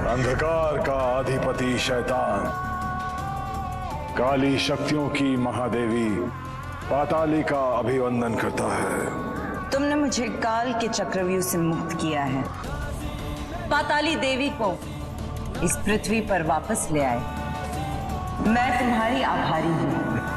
अंधकार का अधिपति शैतान, काली शक्तियों की महादेवी पाताली का अभिवंदन करता है। तुमने मुझे काल के चक्रव्यूह से मुक्त किया है, पाताली देवी को इस पृथ्वी पर वापस ले आए। मैं तुम्हारी आभारी हूं।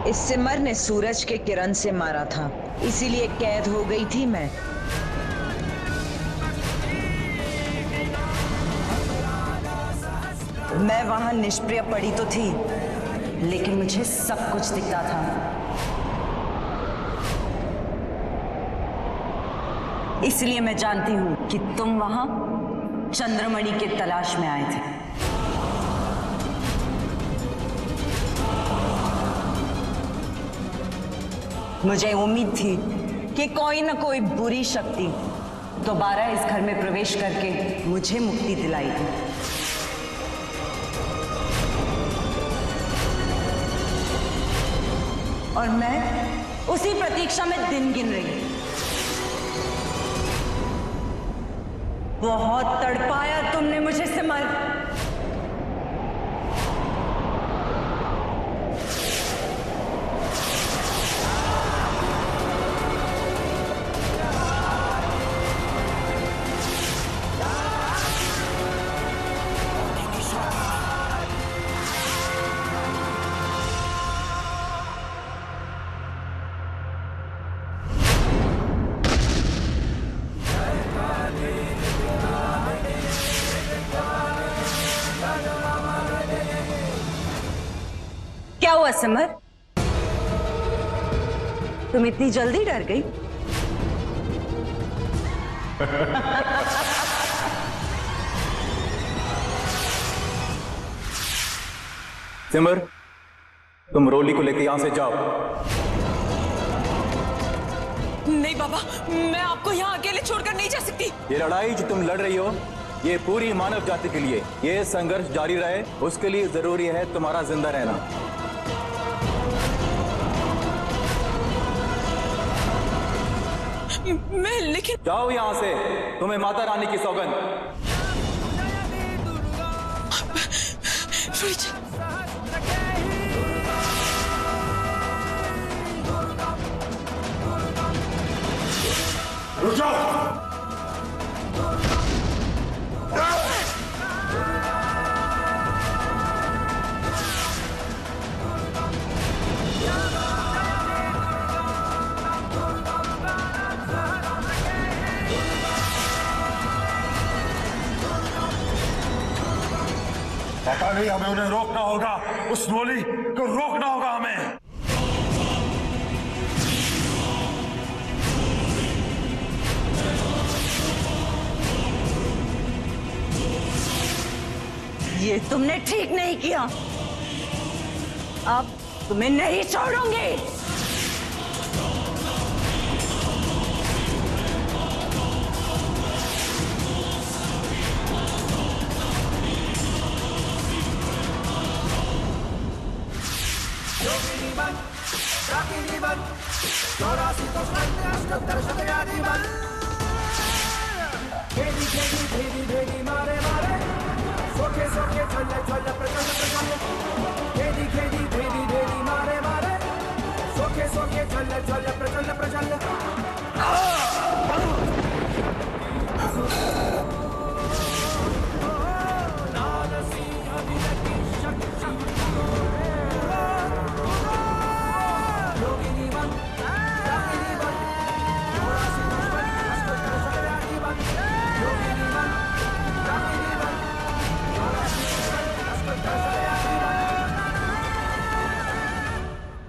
इस सिमर ने सूरज के किरण से मारा था, इसीलिए कैद हो गई थी मैं। मैं वहां निष्क्रिय पड़ी तो थी, लेकिन मुझे सब कुछ दिखता था। इसलिए मैं जानती हूं कि तुम वहां चंद्रमणि की तलाश में आए थे। मुझे उम्मीद थी कि कोई न कोई बुरी शक्ति दोबारा इस घर में प्रवेश करके मुझे मुक्ति दिलाएगी। और मैं उसी प्रतीक्षा में दिन गिन रही। बहुत तड़पाया तुमने मुझे सिमर। क्या हुआ सिमर? तुम इतनी जल्दी डर गई? सिमर, तुम रोली को लेकर यहां से जाओ। नहीं बाबा, मैं आपको यहाँ अकेले छोड़कर नहीं जा सकती। ये लड़ाई जो तुम लड़ रही हो, ये पूरी मानव जाति के लिए, ये संघर्ष जारी रहे, उसके लिए जरूरी है तुम्हारा जिंदा रहना। मैं लेकिन जाओ यहां से, तुम्हें माता रानी की सौगंध। रुक जाओ। पता नहीं, हमें उन्हें रोकना होगा, उस रोली को रोकना होगा हमें। ये तुमने ठीक नहीं किया। अब तुम्हें नहीं छोड़ूंगी।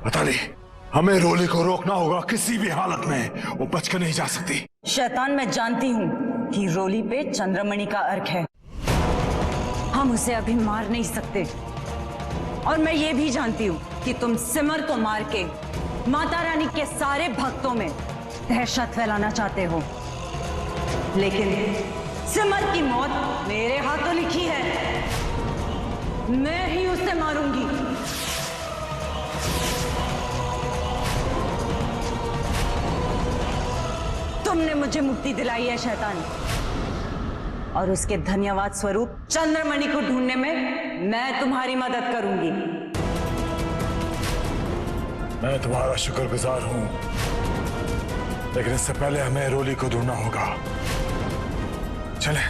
पाताली, हमें रोली को रोकना होगा, किसी भी हालत में वो बचकर नहीं जा सकती। शैतान, मैं जानती हूं कि रोली पे चंद्रमणि का अर्क है। हम उसे अभी मार नहीं सकते। और मैं ये भी जानती हूं कि तुम सिमर को मार के माता रानी के सारे भक्तों में दहशत फैलाना चाहते हो। लेकिन सिमर की मौत मेरे हाथों लिखी है। मैं ही उसे मारूंगी। तुमने मुझे मुक्ति दिलाई है शैतान, और उसके धन्यवाद स्वरूप चंद्रमणि को ढूंढने में मैं तुम्हारी मदद करूंगी। मैं तुम्हारा शुक्रगुजार हूं, लेकिन इससे पहले हमें रोली को ढूंढना होगा। चलें।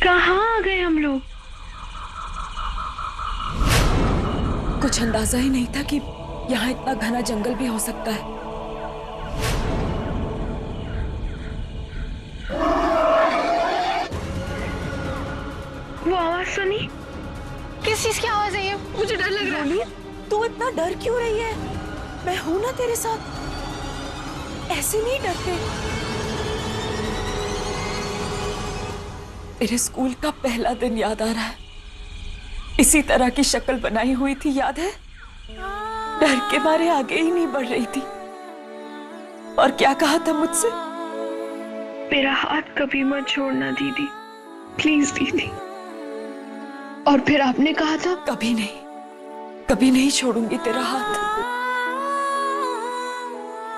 कहाँ आ गए हम लोग? कुछ अंदाजा ही नहीं था कि यहाँ इतना घना जंगल भी हो सकता है। वो आवाज सुनी? किस चीज की आवाज है ये? मुझे डर लग रहा है। तू इतना डर क्यों रही है? मैं हूं ना तेरे साथ, ऐसे नहीं डरते। मेरे स्कूल का पहला दिन याद आ रहा है। इसी तरह की शक्ल बनाई हुई थी, याद है? डर के मारे आगे ही नहीं बढ़ रही थी। और क्या कहा था मुझसे? मेरा हाथ कभी मत छोड़ना दीदी, प्लीज दीदी। और फिर आपने कहा था कभी नहीं, कभी नहीं छोड़ूंगी तेरा हाथ।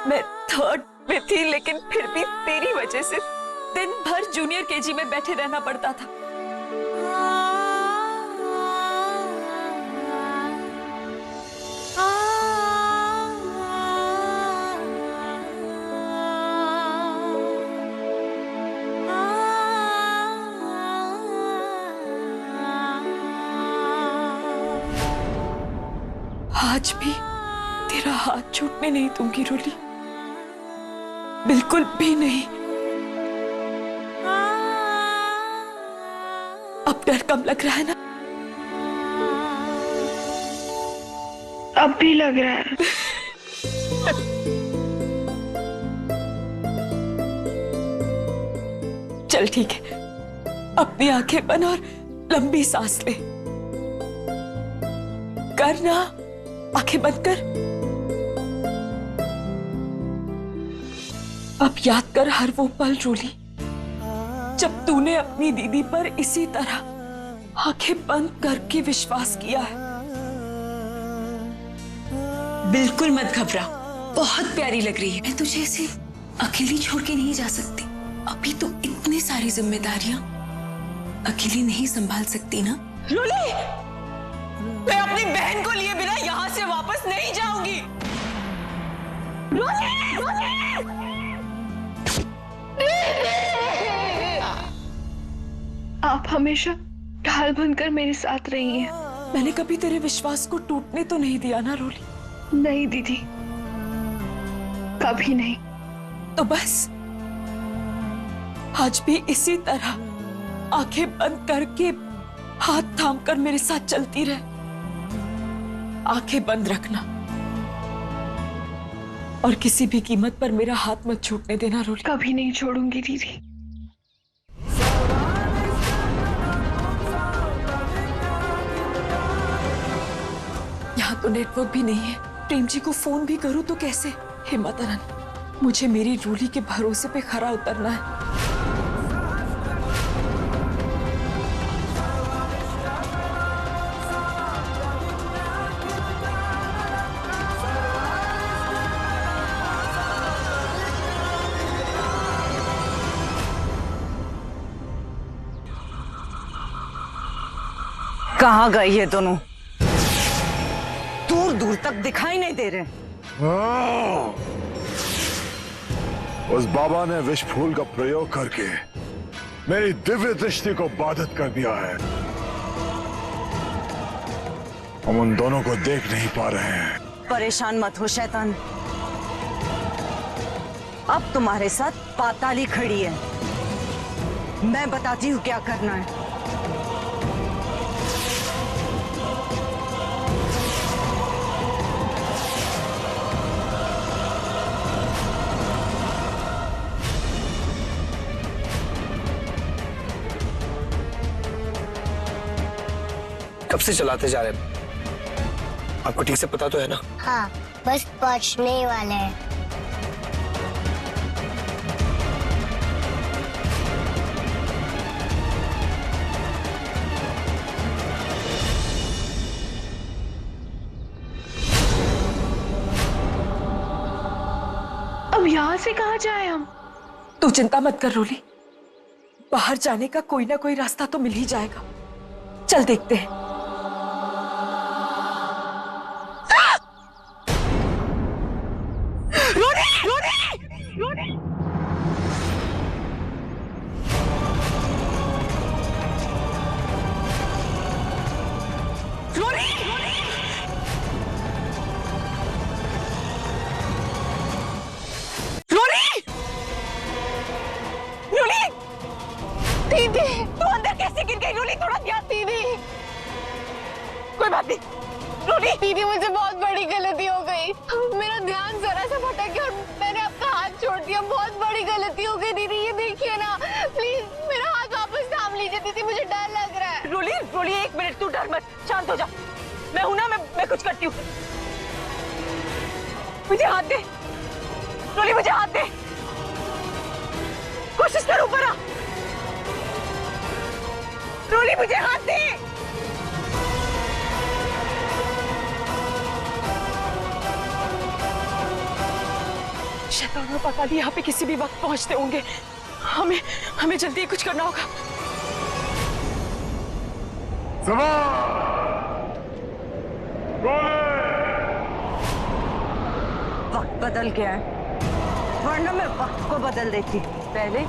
मैं 3rd में थी, लेकिन फिर भी तेरी वजह से दिन भर जूनियर केजी में बैठे रहना पड़ता था। आज भी तेरा हाथ छूटने नहीं दूंगी रोली, बिल्कुल भी नहीं। अब डर कम लग रहा है ना? अब भी लग रहा है। चल ठीक है, अपनी आंखें बंद और लंबी सांस ले। कर ना, आंखें बंद कर। अब याद कर हर वो पल रोली, जब तूने अपनी दीदी पर इसी तरह आंखें बंद करके विश्वास किया है। बिल्कुल मत घबरा, बहुत प्यारी लग रही है। मैं तुझे ऐसे अकेली छोड़ के नहीं जा सकती। अभी तो इतनी सारी जिम्मेदारियां अकेली नहीं संभाल सकती ना। रोली, मैं अपनी बहन को लिए बिना यहाँ से वापस नहीं जाऊंगी। रोली, रोली! आप हमेशा ढाल बनकर मेरे साथ रही हैं। मैंने कभी तेरे विश्वास को टूटने तो नहीं दिया ना रोली? नहीं दीदी, कभी नहीं। तो बस आज भी इसी तरह आंखें बंद करके हाथ थामकर मेरे साथ चलती रहे। आंखें बंद रखना और किसी भी कीमत पर मेरा हाथ मत छूटने देना रोली। कभी नहीं छोड़ूंगी दीदी। यहाँ तो नेटवर्क भी नहीं है। प्रेम जी को फोन भी करूं तो कैसे? हे माता रानी, मुझे मेरी रोली के भरोसे पे खरा उतरना है। कहाँ गए ये दोनों? दूर दूर तक दिखाई नहीं दे रहे। उस बाबा ने विष फूल का प्रयोग करके मेरी दिव्य दृष्टि को बाधित कर दिया है। हम उन दोनों को देख नहीं पा रहे हैं। परेशान मत हो शैतान, अब तुम्हारे साथ पाताली खड़ी है। मैं बताती हूँ क्या करना है। कब से चलाते जा रहे हैं? आपको ठीक से पता तो है ना? हाँ, बस पहुंचने ही वाले हैं। अब यहाँ से कहाँ जाए हम? तू चिंता मत कर रोली, बाहर जाने का कोई ना कोई रास्ता तो मिल ही जाएगा। चल देखते हैं। दीदी, तू अंदर कैसे गिर गई? रोली, थोड़ा ध्यान। दीदी, कोई बात नहीं। रोली, दीदी, मुझे बहुत बड़ी गलती हो गई। मेरा ध्यान जरा सा भटक गया और मैंने आपका हाथ छोड़ दिया। बहुत बड़ी गलती हो गई दीदी, ये देखिए ना। प्लीज मेरा हाथ वापस थाम लीजिए दीदी, मुझे डर लग रहा है। रोली, रोली, एक मिनट, तू डर मत, शांत हो जा। मैं हूं ना, मैं कुछ करती हूँ। मुझे हाथ दे रोली, मुझे हाथ दे। कोशिश कर, ऊपर आ। रोली, मुझे हाथ दे। शैतान और पाताली यहाँ पे किसी भी वक्त पहुंचते होंगे। हमें जल्दी कुछ करना होगा। वक्त बदल गया है, वरना मैं वक्त को बदल देती। पहले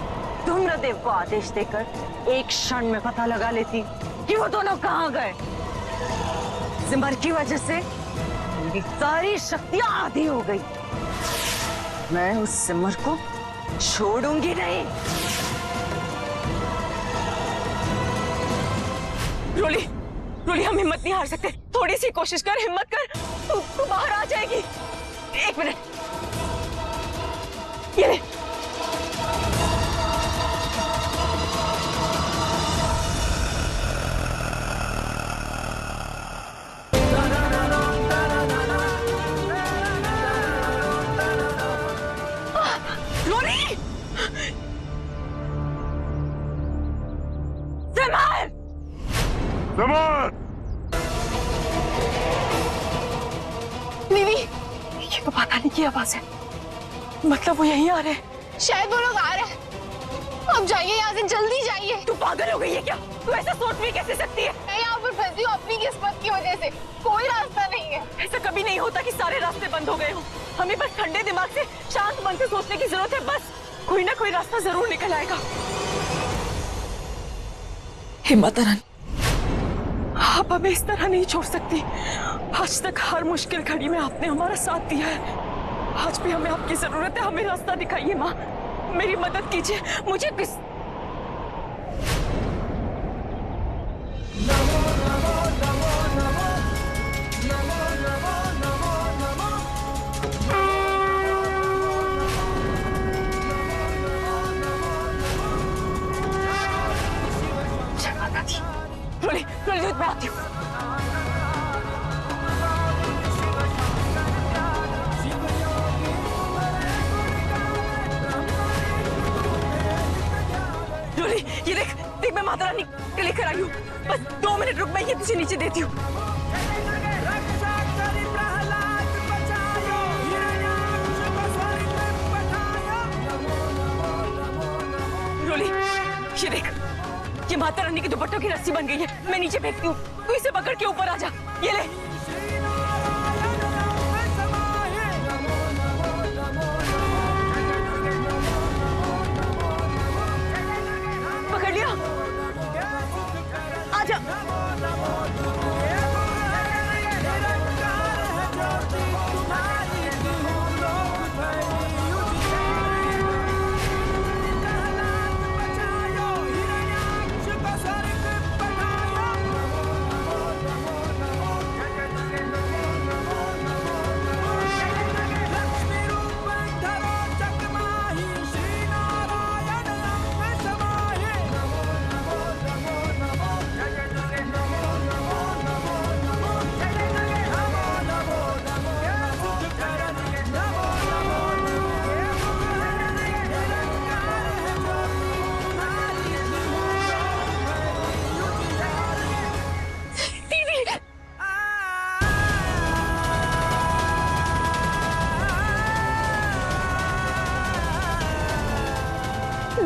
धूम्रदेव को आदेश देकर एक क्षण में पता लगा लेती कि वो दोनों कहाँ गए। सिमर की वजह से मेरी सारी शक्तियां आधी हो गई। मैं उस सिमर को छोड़ूंगी नहीं। रोली, रोली, हम हिम्मत नहीं हार सकते। थोड़ी सी कोशिश कर, हिम्मत कर। तू बाहर आ जाएगी। एक मिनट, ये ले। दीदी, ये तो पाताली की आवाज है। मतलब वो यहीं आ रहे हैं। शायद वो लोग आ रहे हैं। अब जाइए यहाँ से, जल्दी जाइए। तू पागल हो गई है क्या? तू ऐसा सोच भी कैसे सकती है? मैं यहाँ पर फंसी हूँ अपनी किस्मत की वजह से। कोई रास्ता नहीं है। ऐसा कभी नहीं होता कि सारे रास्ते बंद हो गए हो। हमें बस ठंडे दिमाग से, शांत मन से सोचने की जरूरत है। बस कोई ना कोई रास्ता जरूर निकल आएगा। हिम्मत रानी, आप हमें इस तरह नहीं छोड़ सकती। आज तक हर मुश्किल घड़ी में आपने हमारा साथ दिया है। आज भी हमें आपकी जरूरत है। हमें रास्ता दिखाइए माँ, मेरी मदद कीजिए। मुझे किस रोली, रोली, मैं आती हूँ। रोली, ये देख, मैं माता रानी के लेकर आई हूँ। बस 2 मिनट रुक, मैं ये तुझे नीचे देती हूँ। रोली, ये देख, ये माता रानी के दुपट्टों की रस्सी बन गई है। मैं नीचे फेंकती हूँ, तू इसे पकड़ के ऊपर आ जा। ये ले।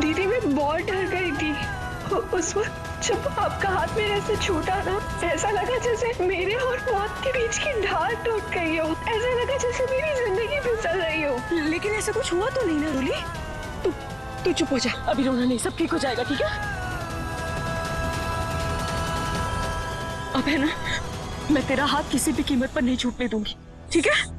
दीदी मैं बहुत डर गई थी। उस वक्त जब आपका हाथ मेरे से छूटा ना, ऐसा लगा जैसे मेरे और मौत के बीच की ढाल टूट गई हो। ऐसा लगा जैसे मेरी जिंदगी फिसल रही हो। लेकिन ऐसा कुछ हुआ तो नहीं ना रोली? तू चुप हो जा, अभी रोना नहीं, सब ठीक हो जाएगा, ठीक है? अब है ना, मैं तेरा हाथ किसी भी कीमत पर नहीं छूटने दूंगी, ठीक है?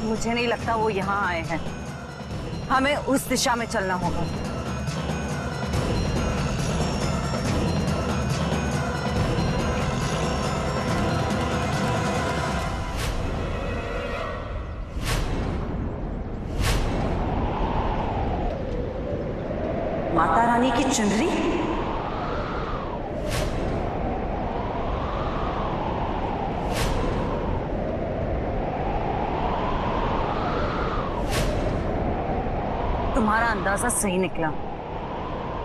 मुझे नहीं लगता वो यहाँ आए हैं। हमें उस दिशा में चलना होगा। माता रानी की चुनरी? तुम्हारा अंदाजा सही निकला,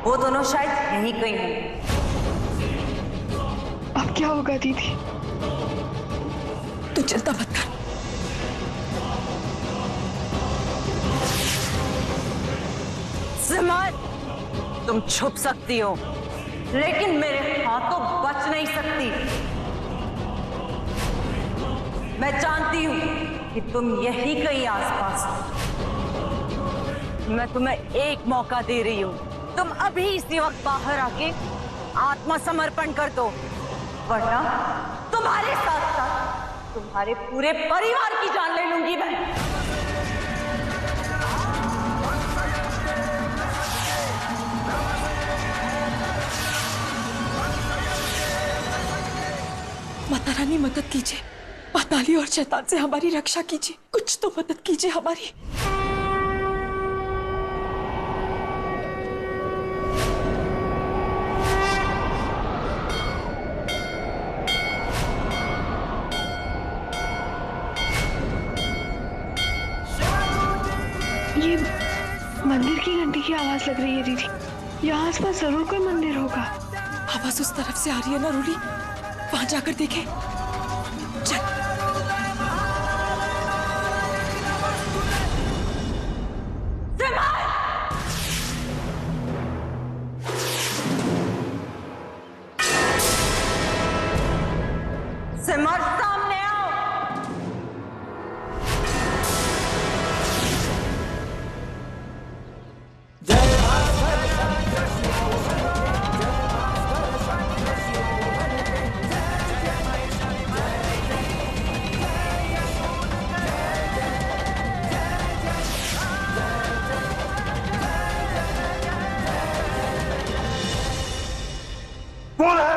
वो दोनों शायद यहीं कहीं हैं। अब क्या होगा दीदी? तू चिंता मत कर। सिमर, तुम छुप सकती हो, लेकिन मेरे हाथों बच नहीं सकती। मैं जानती हूं कि तुम यही कहीं आसपास हो। मैं तुम्हें एक मौका दे रही हूं, तुम अभी इसी वक्त बाहर आके आत्मसमर्पण कर दो, वरना तुम्हारे साथ साथ तुम्हारे पूरे परिवार की जान ले लूंगी मैं। माता रानी मदद कीजिए, पाताली और शैतान से हमारी रक्षा कीजिए, कुछ तो मदद कीजिए हमारी। ये मंदिर की घंटी की आवाज लग रही है दीदी। यहाँ आसपास जरूर कोई मंदिर होगा। आवाज उस तरफ से आ रही है ना रोली, वहां जाकर देखें। चल। सिमर, सामने आओ। बोल है